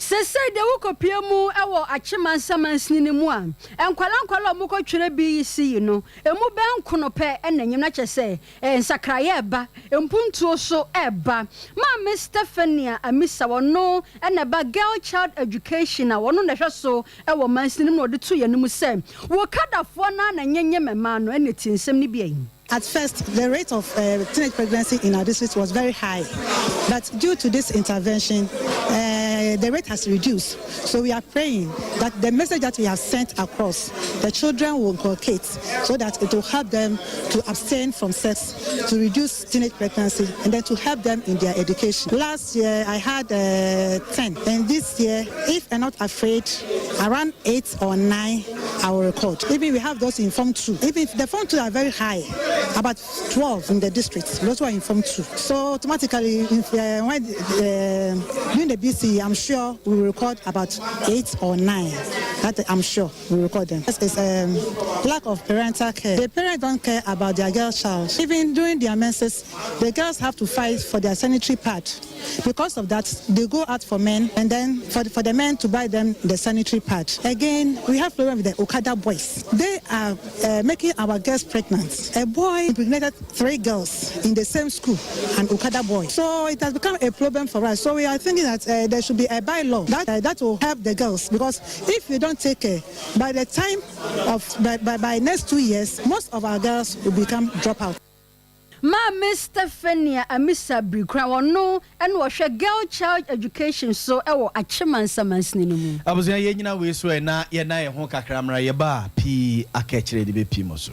Sese de wukopie mu ewo achimansamansin ni mu a enkwala mu ko twere bi yisi no emu benko no pe enanyim na kyese ensakraye eba empuntuo so eba ma Stephania amisa wono eneba girl child education a wono na hweso ewo mansin ni mu de to yanum se wo kadafo na nyenye mema no enetinsem ni bia yi. At first, the rate of teenage pregnancy in our district was very high, but due to this intervention, the rate has reduced. So we are praying that the message that we have sent across, the children will inculcate so that it will help them to abstain from sex, to reduce teenage pregnancy, and then to help them in their education. Last year, I had 10, and this year, if I'm not afraid, around 8 or 9, I will record. Even we have those in Form 2. Even if the Form 2 are very high, about 12 in the district, those who are in Form 2. So automatically, when during the BC, I'm sure we will record about 8 or 9. That I'm sure we will record them. It's lack of parental care. The parents don't care about their girl child. Even during their menses, the girls have to fight for their sanitary pad. Because of that, they go out for men, and then for the men to buy them the sanitary pad. Again, we have problem with the Okada boys. They are making our girls pregnant. A boy impregnated 3 girls in the same school, an Okada boy. So it has become a problem for us. So we are thinking that there should be a bylaw that will help the girls, because if you don't take care, by the time of by next 2 years, most of our girls will become dropout. Ma Stephania amisa brikra wono ene wo hwe girl child education so ewo achimansamansin no mu abuzia ye nyina we so na ye na ye ho kakra mra ye ba pi akechire de be pi mo so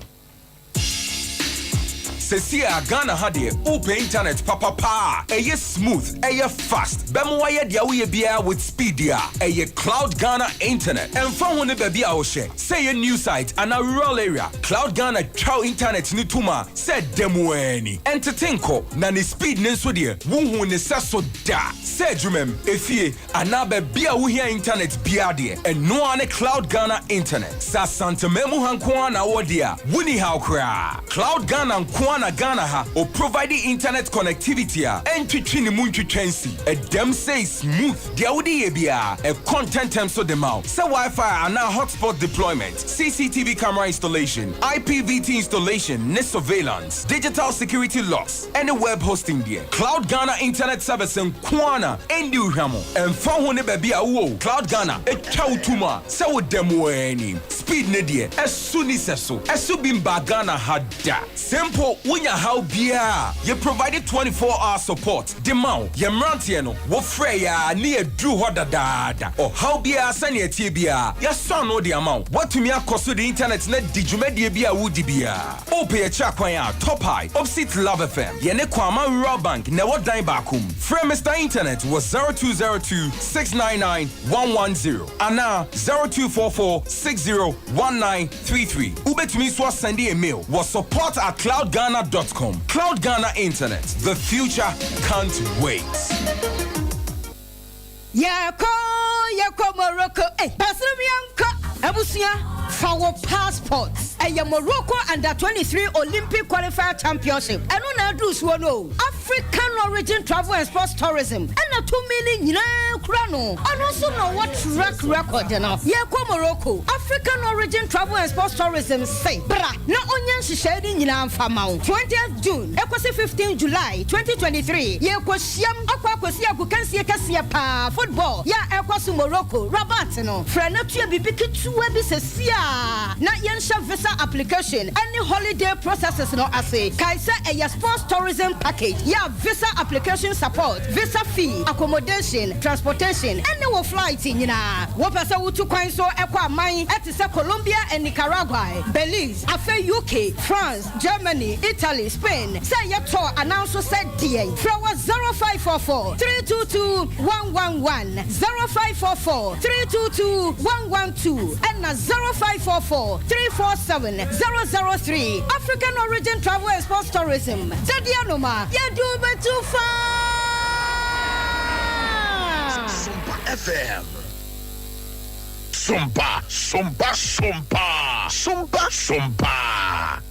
Sesia Ghana had the open internet papa eye smooth eye fast bemo wa ye dia we bia with speed dia eye Cloud Ghana internet and phone ne baby a wo share say a new site and a rural area Cloud Ghana chow internet ni tuma said demo any entertain ko na ni speed ne so de wo ne saso da say jumem efie ana baby a wo here internet bia de and no ane Cloud Ghana internet sa santa memu hanko na wo dia wuni how kra Cloud Ghana na Ghana ha or providing internet connectivity and twitchini muntwitwensi a dem say smooth dia wodi ebia a content term so dem out say Wi-Fi and now hotspot deployment CCTV camera installation IPVT installation net surveillance digital security locks and web hosting there Cloud Ghana internet service in Kwana and Uhamo and phone ho ne baby a wo Cloud Ghana e tuma say wo dem any speed ne there as soon as so as bimba Ghana had that simple Wunya how bia. You provided 24-hour support. Demau, Yamrantiano, Wofreya, near Drew Hodadada. Or how bia Sanya Tibia. Your son know the amount. What to me cost the internet net did you media bia woody bia. Ope a chakwaya, top high, opposite Love FM. Yene Kwama Rural Bank, never dime bakum. Frame Mr. Internet was 0202 699 110. And now 0244 601933. Ube to me so send a mail was support@cloudghana.com. Cloud Ghana Internet. The future can't wait. Yako Morocco, Pasamianka, Abusia, for passports. Morocco under 23 Olympic qualifier championship. And on Adus Wono, African origin travel and sports tourism. And a 2 million krano. And also know what track record enough. Yako Morocco, African origin travel and sports tourism say. Bra, na onyan shishedi in Amfamau. 20th June, Ekwasi 15 July 2023. Yako Siam, Aquasia Kukansia Kasia pa football. Ya Ekwasu Morocco, Rabat no. Frenatia Bibiki Tuabi Sesia. Na Yansha visa application. Any holiday processes no ase. Kaisa a sports tourism package. Ya visa application support, visa fee, accommodation, transportation. Any wo flight in na. Wopasa wutu kwan so ekwa man etise Colombia and Nicaragua, Belize, afe UK, France, Germany, Italy, Spain. Say ya tour announce so said DA. Flower 0544 322 111 0544 322 112 and 0544 347 003. African origin travel and sports tourism. Zedianoma, Yadu Betufa Sompa FM. Sompa, Sompa, Sompa, Sompa, Sompa.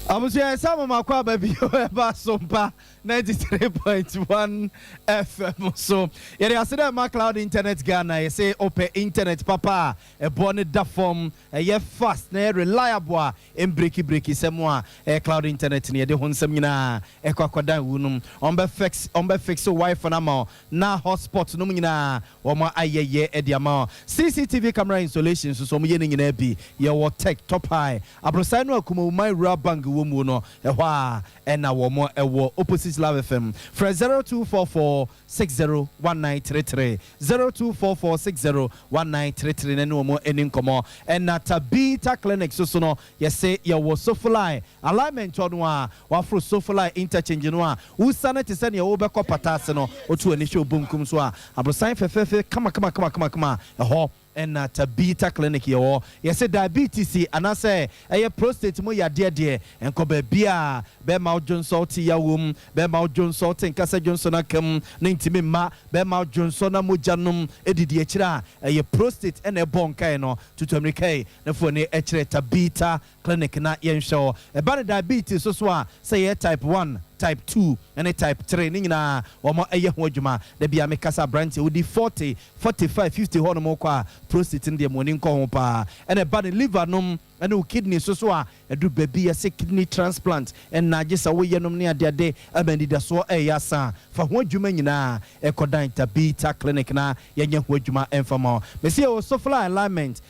Abusia sama makwa baby eba Sompa 93.1 FM. So yere aseda ma cloud internet Ghana you say open internet papa e born da form e fast na reliable em breaky semwa cloud internet ne de honsam nyina e kwakodan wunum on be fix wifi na ma na hotspot no nyina wo ma ayeye e dia ma CCTV camera installation so mo ye nyina bi ye wo tech top high abrosan no akuma my rural bank wo mu no e hwa e na wo mo e wo opposite Love FM for 0244 601933 0244 601933 nenu mo eni nkomo and na Tabita Clinic so no ye say ye wo Sofly alignment on wa fro Sofly interchange no a usane te se ne wo be kopatase no otu ani show bunkum so a abrosan fefefe kama ho and Tabita Clinic yo yes diabetes and I say prostate mo ya de and ko be bia be ma Johnson ti ya wom be ma Johnson ten kasa Johnson akam na ntimi ma be ma Johnson na mo janum edidi akira prostate and e bon kai no tutu amerikai na fo ne e kire Tabita Clinic na yen show e ba diabetes so a say type 1 type 2 and a type 3 nina wama eye ho adwuma da bia me kasa branch wodi 40 45 50 ho no mo kwa prostate ndie mo ni nko ho pa and a bad liver num and kidney so a edu baby a kidney transplant and na gisa wo yenom ne ade abandi da so yasa fa ho adwuma nyina e kodan Tabita Clinic na yenye ho adwuma enfama me see o Sofly alignment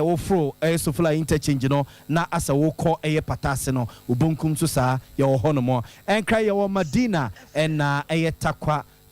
wo fro Sofly interchange no na asa wo ko patase no ubonkum so sa ye wo hono mo en kra ye wo Madina en na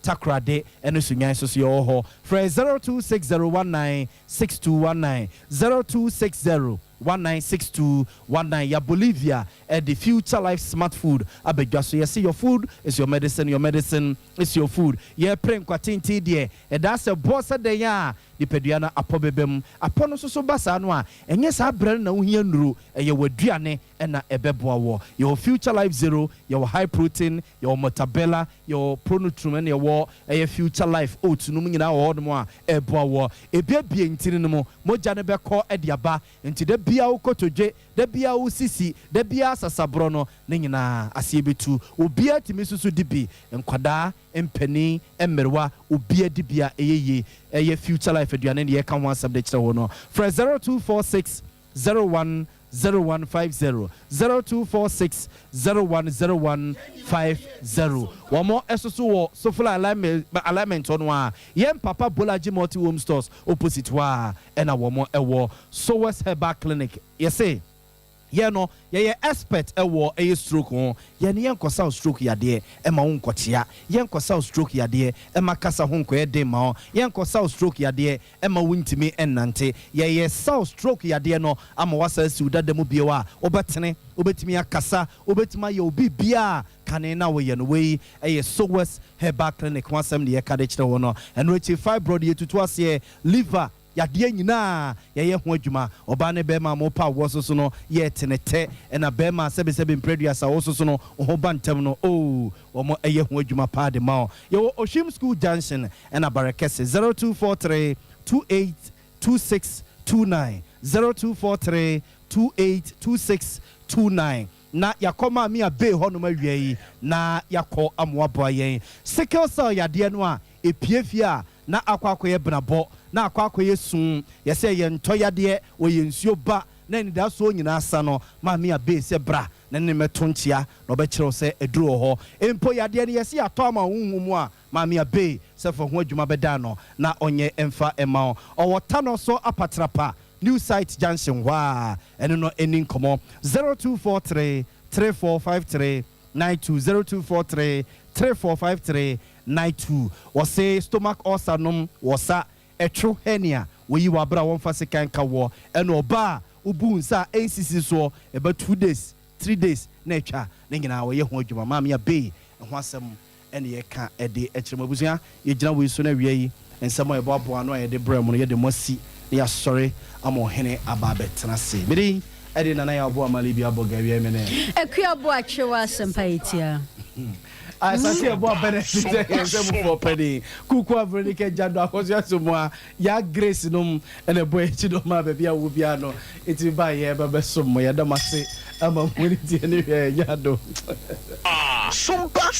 Takrade and Sunyan so your ho for 0260196219 0260196219 ya Bolivia at the Future Life Smart Food abegwa so you see your food is your medicine is your food ye pren kwatinti de that's a boss de ya di peduana apobebem apono so basa no a enye sa brɛ na wo hia nuru ye waduane na ebeboa wo your Future Life Zero your high protein your Motabella your Pronutrum and your Future Life oats no nyina wo no a eboa wo ebiabie ntini no mo gya ne bɛkɔ adiaba nti da bia wo kotodwe da bia wo sisi da bia sasabro no ne nyina asie betu obia timi susu dibi nkwada empani emerwa obia dibia eyeye Future Life aduane ne ye kan one subject kire wo no for 0246 010150 0246 010150 Wamo esoso wo Sofla alignment on wa yem papa Bolaji multi home stores opposite wa ena wamo ewo Sowes Herbal Clinic yese no ye expert ewo stroke ho ye ne yenkosa stroke yade ma wo nkotia yenkosa stroke yade ma kasa ho nkoye de ma yenkosa stroke yade ma wo ntimi ennante ye saw stroke yade no ama wasa si udada mu biewa obetene obetimi akasa obetima ye obi bia kane na we ye no we Sowes Herbal Clinic wasem de ye ka de kire wo no eno echi fibroid ye tutu ase liver yade nyina ye ho adwuma oba ne be ma mo pa wo so no ye tenete na be ma sebe producer wo so no ho bantam no o mo ye ho adwuma pa de ma ye Oshim School Junction na Barakese 0243 282629 0243 282629 na yakoma mi abe ho no mawie na yakọ amoabo ayen sickle cell yade no a epiefia na akwakoye benabo na akwakoye sun yese ye ntoyade o ye nsuo ba na ni da so nyina asa no ma mi abe se bra na ne metontia na obekire se eduro ho empo yade ne yese ato ama hunhumu a ma mi abe se fo ho adwuma beda no na onye emfa ema o wotano so apatrapa New Site Junction wa and no ending come 0243 3453 92 0243 3453 92 was say stomach ulcer num wasa etro hernia we you abra one fa second ka wo and oba ubu nsa ncc so about 2 days 3 days na etwa na nyina wo ye ho adwuma ma me abe ho asem ene ye ka ede ekyeremabusua ye gina we so na wie yi ensamo e boabo no ye de brem no ye de mosi ya sorry amo hene ababetena se bidi edi nana ya abo amali bi abo gawie mene ekua bo achewa sempaetia asante abo benefit ensem for penny kuku avrenike jado akosia somoa ya grace num ene boy chido ma be bia wo bia no eti ba ye be somo ya damase ama mwini tie ne ya do Sompa